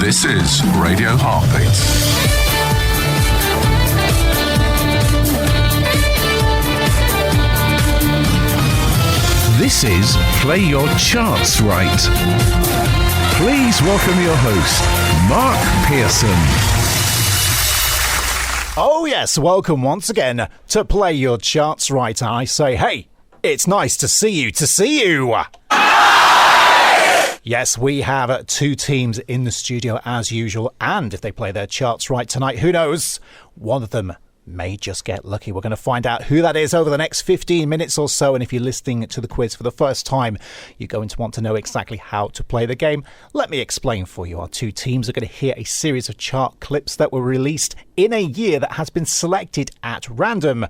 This is Radio Heartbeats. This is Play Your Charts Right. Please welcome your host, Mark Pearson. Oh yes, welcome once again to Play Your Charts Right. I say, hey, it's nice to see you, Yes, we have two teams in the studio as usual, and if they play their charts right tonight, who knows, one of them may just get lucky. We're going to find out who that is over the next 15 minutes or so, and if you're listening to the quiz for the first time, you're going to want to know exactly how to play the game. Let me explain for you. Our two teams are going to hear a series of chart clips that were released in a year that has been selected at random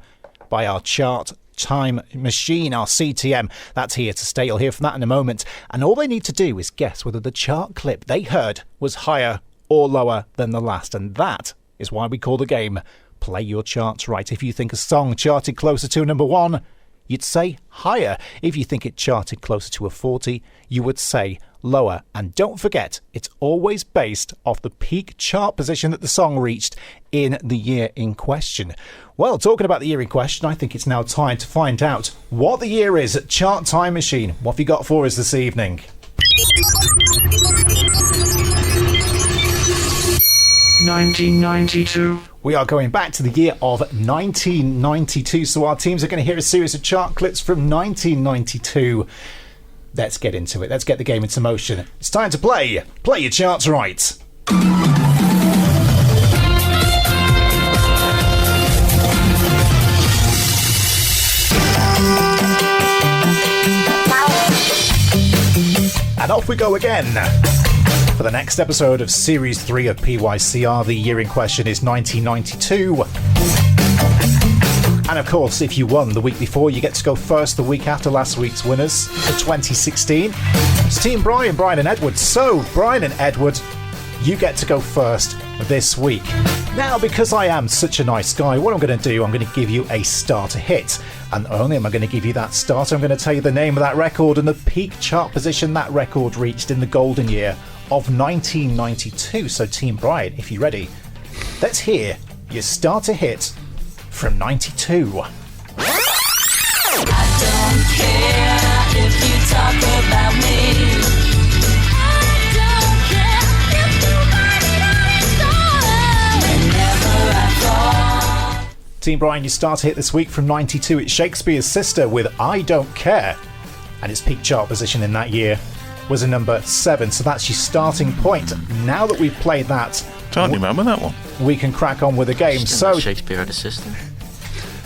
by our chart time machine, our CTM. That's here to stay. You'll hear from that in a moment. And all they need to do is guess whether the chart clip they heard was higher or lower than the last. And that is why we call the game Play Your Charts Right. If you think a song charted closer to number one, you'd say higher. If you think it charted closer to a 40, you would say lower. And don't forget, it's always based off the peak chart position that the song reached in the year in question. Well, talking about the year in question, I think it's now time to find out what the year is at Chart Time Machine. What have you got for us this evening? 1992. We are going back to the year of 1992, so our teams are going to hear a series of chart clips from 1992. Let's get into it. Let's get the game into motion. It's time to play Your Charts Right. And off we go again. For the next episode of Series 3 of PYCR, the year in question is 1992. And of course, if you won the week before, you get to go first the week after last week's winners for 2016. It's Team Brian and Edward. So, Brian and Edward, you get to go first this week. Now, because I am such a nice guy, what I'm going to do, I'm going to give you a starter hit. And not only am I going to give you that starter, I'm going to tell you the name of that record and the peak chart position that record reached in the golden year of 1992. So Team Brian, if you're ready, let's hear your starter hit from 92. I don't care if you talk about me. I don't care if you write it on a song. Whenever I fall. Team Brian, your starter hit this week from 92. It's Shakespeare's Sister with I Don't Care. And its peak chart position in that year was a number 7. So that's your starting point. Now that we've played that, Don't remember that one. we can crack on with the game. So, Shakespeare had a sister.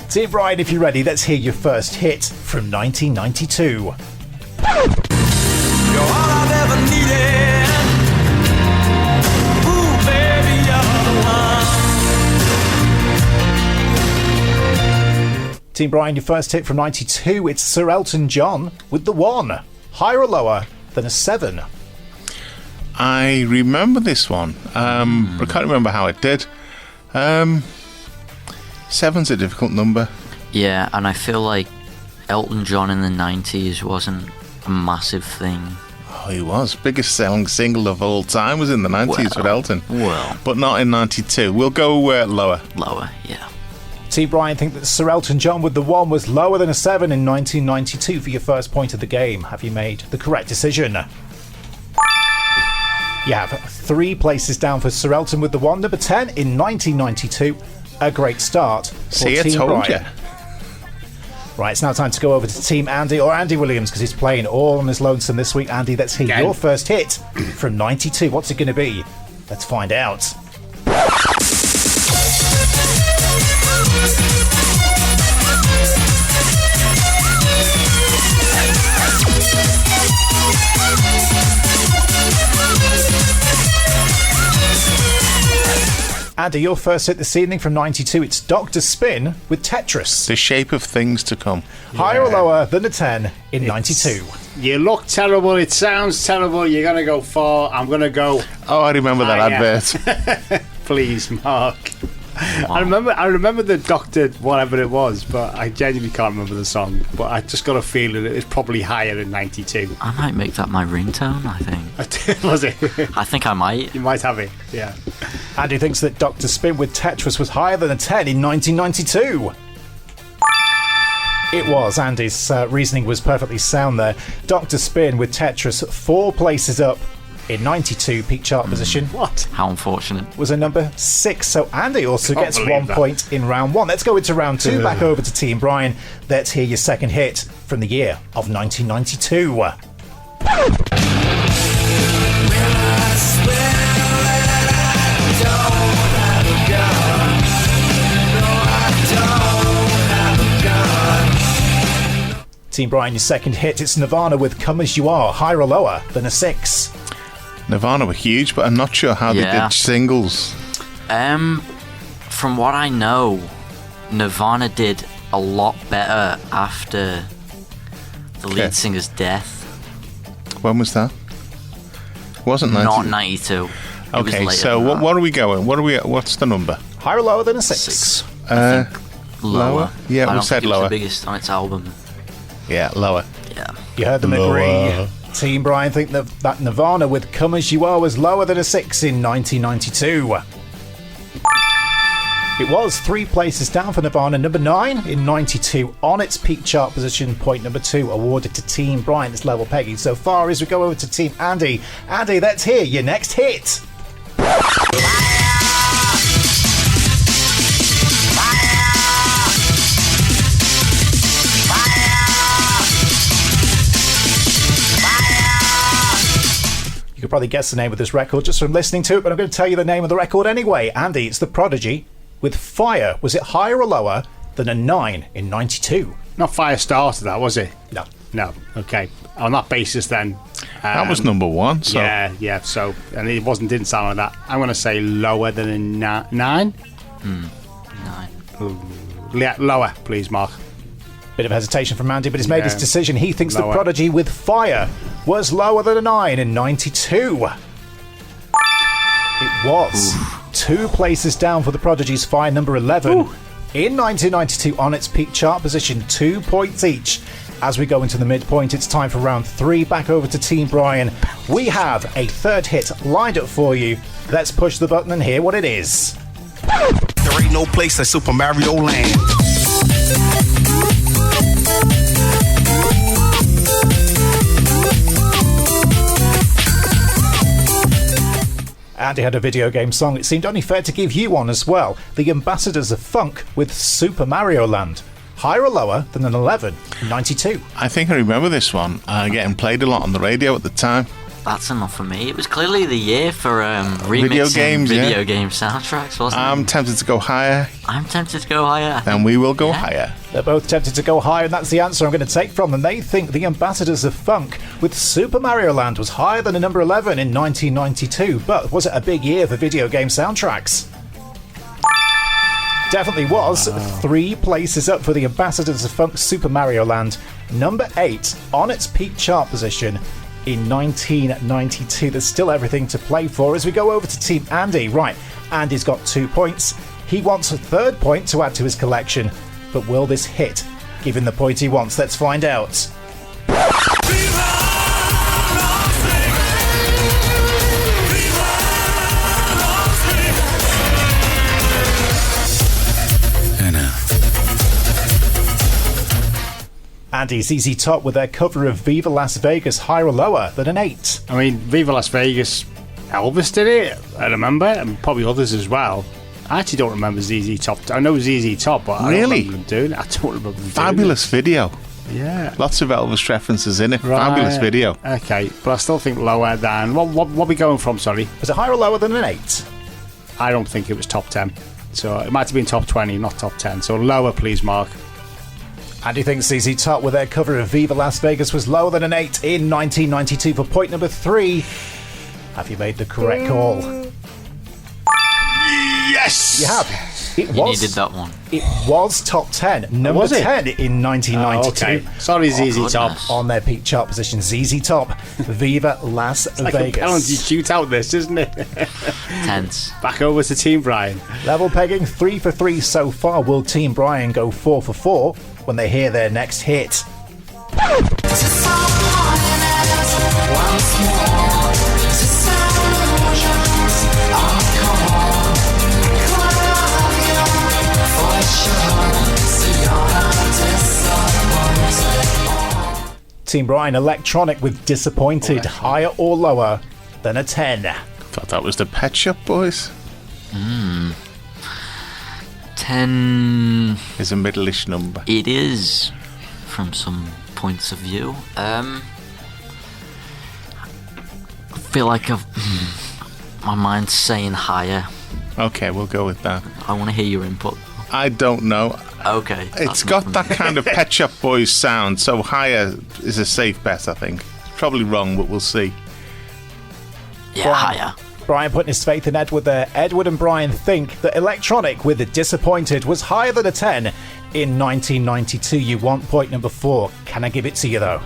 Team Brian, if you're ready, let's hear your first hit from 1992. You're all I've ever needed. Ooh, baby, you're the one. Team Brian, your first hit from 92. It's Sir Elton John with The One. Higher or lower than a 7? I remember this one, but I can't remember how it did. 7's a difficult number. Yeah, and I feel like Elton John in the 90s wasn't a massive thing. Oh, he was. Biggest selling single of all time was in the 90s with Elton. Well. But not in 92. We'll go lower. Lower, yeah. Team Brian think that Sir Elton John with The One was lower than a 7 in 1992 for your first point of the game. Have you made the correct decision? You have 3 places down for Sir Elton with The One. Number 10 in 1992. A great start for See, I Team told Brian. you. Right, it's now time to go over to Team Andy, or Andy Williams, because he's playing all on his lonesome this week. Andy, let's hear your first hit from 92. What's it going to be? Let's find out. Andy, your first hit this evening from 92. It's Dr. Spin with Tetris. The Shape of Things to Come. Higher or lower than a 10 in 92? You look terrible. It sounds terrible. You're going to go 4. I'm going to go... Oh, I remember that higher. advert. Please, Mark. I remember the Doctor whatever it was, but I genuinely can't remember the song. But I just got a feeling it was probably higher in 92. I might make that my ringtone, I think. Was it? I think I might. You might have it, yeah. Andy thinks that Dr. Spin with Tetris was higher than a 10 in 1992. It was. Andy's reasoning was perfectly sound there. Dr. Spin with Tetris 4 places up in 92 peak chart position. What? How unfortunate. Was a number 6. So Andy also Can't gets believe 1 that. point in round 1. Let's go into round 2. Back over to Team Brian. Let's hear your second hit from the year of 1992. Team Brian, your second hit. It's Nirvana with Come As You Are. Higher or lower than a 6? Nirvana were huge, but I'm not sure how they Yeah. did singles. From what I know, Nirvana did a lot better after the Okay. lead singer's death. When was that? Wasn't 90? Not 92. It was Okay, later so than that. what are we going? What's the number? Higher or lower than a 6? 6. Uh, Lower. lower? Yeah, I we don't said think it was lower. the biggest on its album. yeah, lower. Yeah. You heard them agree. Team Brian think that Nirvana with Come As You Are was lower than a 6 in 1992. It was 3 places down for Nirvana, number 9 in 92 on its peak chart position. Point number 2 awarded to Team Brian. It's level pegging so far. As we go over to Team Andy. Andy, let's hear your next hit. You could probably guess the name of this record just from listening to it, but I'm going to tell you the name of the record anyway. Andy, it's The Prodigy with Fire. Was it higher or lower than a 9 in 92? Not Firestarter, that was it? No. No. Okay. On that basis, then. That was number 1. So Yeah. So, and it didn't sound like that. I'm going to say lower than a 9. 9. Lower, please, Mark. Bit of hesitation from Andy, but he's made his Yeah. decision. He thinks Lower. The Prodigy with Fire was lower than a 9 in 92. It was 2 places down for The Prodigy's Fire, number 11 in 1992 on its peak chart position. 2 points each. As we go into the midpoint, it's time for round 3. Back over to Team Brian. We have a third hit lined up for you. Let's push the button and hear what it is. There ain't no place like Super Mario Land. Andy had a video game song. It seemed only fair to give you one as well. The Ambassadors of Funk with Super Mario Land. Higher or lower than an 11 in 92? I think I remember this one getting played a lot on the radio at the time. That's enough for me. It was clearly the year for remixing video game soundtracks, wasn't it? I'm tempted to go higher, I'm tempted to go higher. and we will go higher. They're both tempted to go higher, and that's the answer I'm going to take from them. They think the Ambassadors of Funk with Super Mario Land was higher than a number 11 in 1992. But was it a big year for video game soundtracks? Definitely was. 3 places up for the Ambassadors of Funk Super Mario Land. Number 8 on its peak chart position in 1992. There's still everything to play for as we go over to Team Andy. Right, Andy's got 2 points. He wants a third point to add to his collection. But will this hit give him the point he wants? Let's find out. Andy's ZZ Top with their cover of Viva Las Vegas, higher or lower than an 8? I mean, Viva Las Vegas, Elvis did it, I remember, and probably others as well. I actually don't remember ZZ Top. I know ZZ Top, but I don't Really? remember them doing it. I don't remember them doing Fabulous video. it. Yeah. Lots of Elvis references in it. Right. Fabulous video. Okay, but I still think lower than... What are we going from, sorry? Was it higher or lower than an 8? I don't think it was top 10. So it might have been top 20, not top 10. So lower, please, Mark. Andy thinks ZZ Top with their cover of Viva Las Vegas was lower than an 8 in 1992 for point number 3. Have you made the correct call? Yes! You have. It You was, needed that one. It was top 10. Number was it? 10 in 1992. Okay. Sorry, ZZ Top. goodness. On their peak chart position, ZZ Top, Viva Las Like a penalty Vegas. shootout, this, isn't it? Tense. Back over to Team Brian. Level pegging 3 for 3 so far. Will Team Brian go 4 for 4 when they hear their next hit? Team Brian, Electronic with Disappointed, higher or lower than a 10? Thought that was the Pet Shop Boys. 10. Is a middle-ish number. It is, from some points of view. I feel like my mind's saying higher. Okay, we'll go with that. I want to hear your input. I don't know. Okay. It's got that kind of Pet Shop Boys sound, so higher is a safe bet, I think. Probably wrong, but we'll see. Yeah, higher. Brian putting his faith in Edward there. Edward and Brian think that Electronic with Disappointed was higher than a 10 in 1992. You want point number 4. Can I give it to you, though?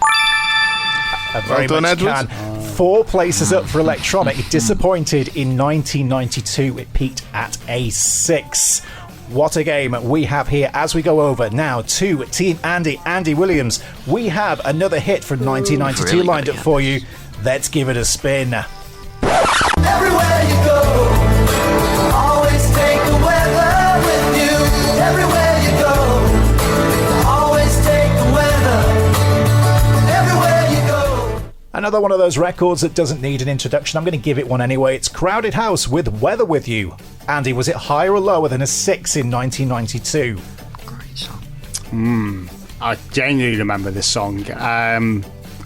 I very Well done, much Edward. can. 4 places up for Electronic. Disappointed in 1992. It peaked at a 6. What a game we have here as we go over now to Team Andy. Andy Williams, we have another hit from 1992 really lined good up again. for you. Let's give it a spin. Everywhere you go, always take the weather with you. Everywhere you go, always take the weather. Everywhere you go. Another one of those records that doesn't need an introduction. I'm going to give it one anyway. It's Crowded House with Weather With You. Andy, was it higher or lower than a 6 in 1992? Great song. I genuinely remember this song.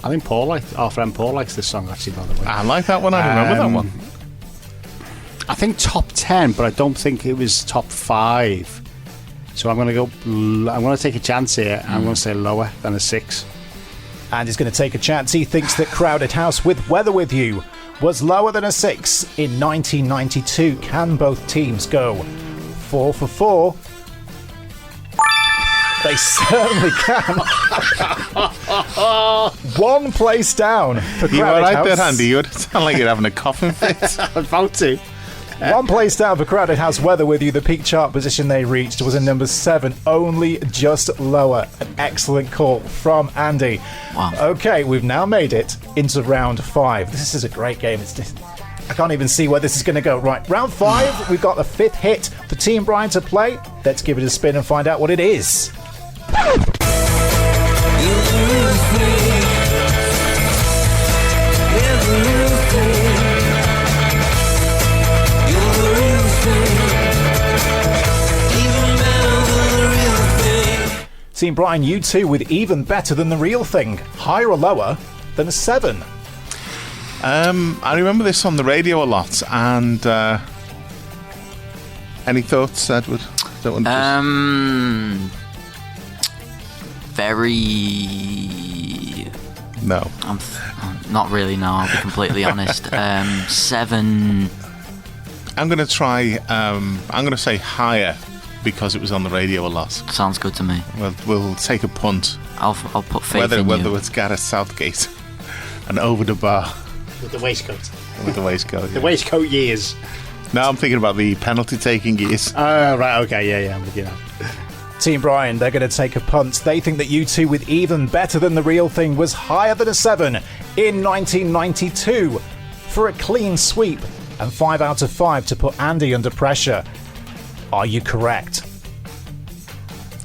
I think our friend Paul likes this song, actually, by the way. I like that one. I remember that one. I think top 10, but I don't think it was top 5. So I'm going to take a chance here. I'm going to say lower than a 6. Andy's going to take a chance. He thinks that Crowded House with Weather With You was lower than a 6 in 1992. Can both teams go 4 for 4? They certainly can. 1 place down for Crowded You all right House. there, Andy? You sound like you're having a coughing fit. I'm about to. 1 place down for Crowded House Weather With You. The peak chart position they reached was a number 7, only just lower. An excellent call from Andy. Wow. Okay, we've now made it into round 5. This is a great game. I can't even see where this is going to go. Right, round 5, we've got the 5th hit for Team Brian to play. Let's give it a spin and find out what it is. Team Brian, you two with Even Better Than the Real Thing. Higher or lower than a 7? I remember this on the radio a lot. And any thoughts, Edward? Don't want to Very. no. Not really. No, I'll be completely honest. 7. I'm going to try. I'm going to say higher because it was on the radio a lot. Sounds good to me. We'll take a punt. I'll put faith in Whether you. it's Gareth Southgate and over the bar With the waistcoat. with the waistcoat. The Yeah. waistcoat years. No, I'm thinking about the penalty taking years. Right, okay, yeah, I'm with you now. Team Brian, they're going to take a punt. They think that you two with Even Better Than the Real Thing was higher than a 7 in 1992 for a clean sweep and 5 out of 5 to put Andy under pressure. Are you correct?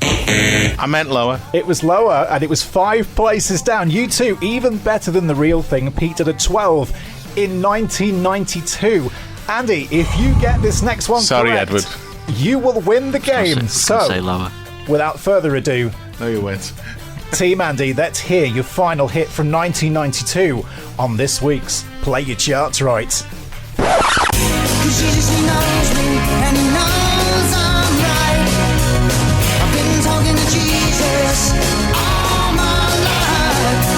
I meant lower. It was lower and it was 5 places down. You two, Even Better Than the Real Thing, peaked at a 12 in 1992. Andy, if you get this next one Sorry, correct, Edward. you will win the game. I'll say So, lower. without further ado, No, you went. Team Andy, let's hear your final hit from 1992 on this week's Play Your Charts Right. Cause Jesus, he knows me, and he knows I'm right. I've been talking to Jesus all my life.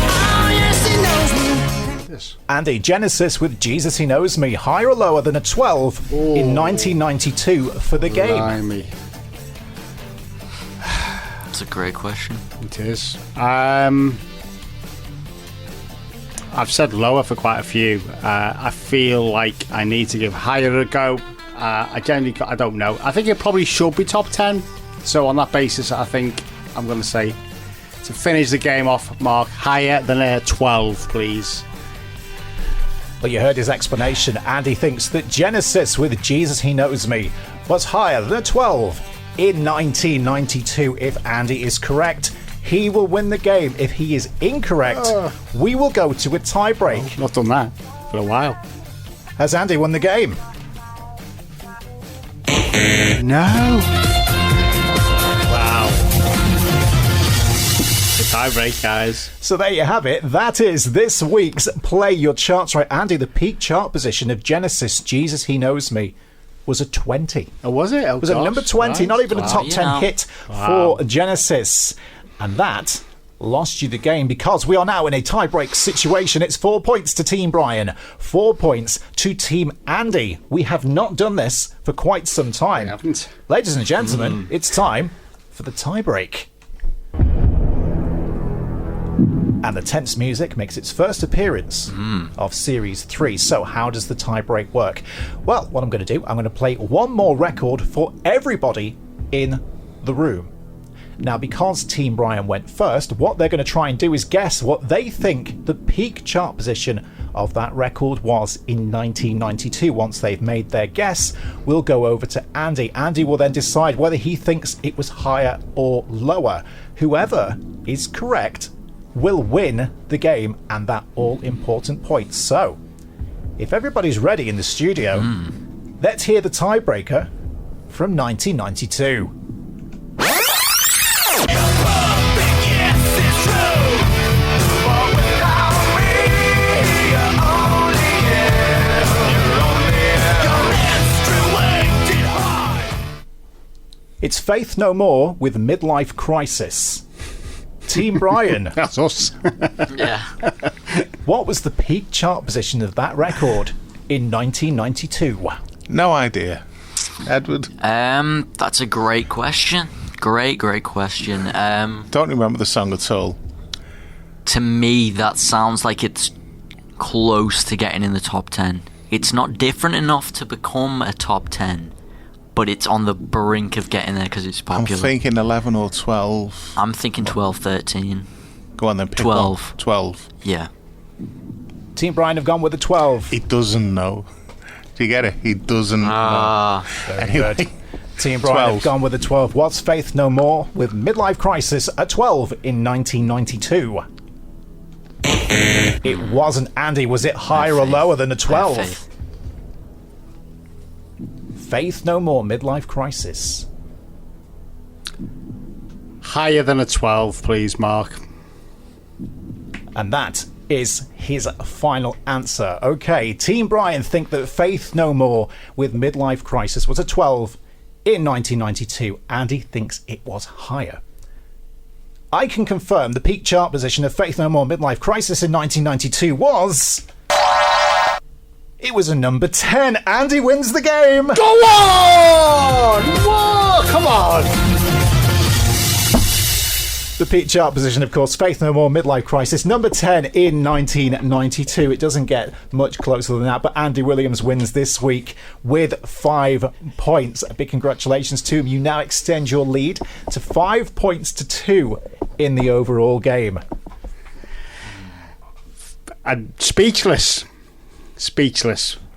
Oh, yes, he knows me. Genesis. Andy, Genesis with Jesus He Knows Me, higher or lower than a 12 in 1992 for the game? Blimey. That's a great question. It is. I've said lower for quite a few. I feel like I need to give higher a go. I don't know. I think it probably should be top 10. So on that basis, I think I'm going to say, to finish the game off, Mark, higher than a 12, please. Well, you heard his explanation. Andy thinks that Genesis with Jesus He Knows Me was higher than a 12 in 1992. If Andy is correct, he will win the game. If he is incorrect, we will go to a tie-break. Not done that for a while. Has Andy won the game? No. Wow. The tie-break, guys. So there you have it. That is this week's Play Your Charts Right. Andy, the peak chart position of Genesis, Jesus He Knows Me, was a 20. Oh, was it? Oh, It was a number 20, not even a top 10 hit for Genesis. And that lost you the game because we are now in a tie-break situation. It's 4 points to Team Brian, 4 points to Team Andy. We have not done this for quite some time. We haven't. Ladies and gentlemen, it's time for the tie-break. And the tense music makes its first appearance of Series 3. So how does the tie-break work? Well, what I'm going to do, I'm going to play one more record for everybody in the room. Now, because Team Brian went first, what they're going to try and do is guess what they think the peak chart position of that record was in 1992. Once they've made their guess, we'll go over to Andy. Andy will then decide whether he thinks it was higher or lower. Whoever is correct will win the game and that all-important point. So, if everybody's ready in the studio, let's hear the tiebreaker from 1992. It's Faith No More with Midlife Crisis. Team Brian. That's us. Yeah. What was the peak chart position of that record in 1992? No idea. Edward? That's a great question. Great question. Don't remember the song at all. To me, that sounds like it's close to getting in the top 10. It's not different enough to become a top 10, but it's on the brink of getting there because it's I'm popular. thinking 11 or 12. I'm thinking 12, 13. Go on then, pick 12. one. 12. Yeah. Team Brian have gone with the 12. He doesn't know. Do you get it? He doesn't know. Very Anyway, good. Team Brian 12. have gone with the 12. What's Faith No More with Midlife Crisis at 12 in 1992? It wasn't. Andy, was it higher or Faith. lower than a 12? Faith. Faith No More, Midlife Crisis. Higher than a 12, please, Mark. And that is his final answer. Okay, Team Brian think that Faith No More with Midlife Crisis was a 12 in 1992. Andy thinks it was higher. I can confirm the peak chart position of Faith No More Midlife Crisis in 1992 was... It was a number 10. Andy wins the game. Go on! Whoa, come on! The peak chart position, of course, Faith No More Midlife Crisis, number 10 in 1992. It doesn't get much closer than that, but Andy Williams wins this week with 5 points. A big congratulations to him. You now extend your lead to 5 points to 2 in the overall game. I'm speechless.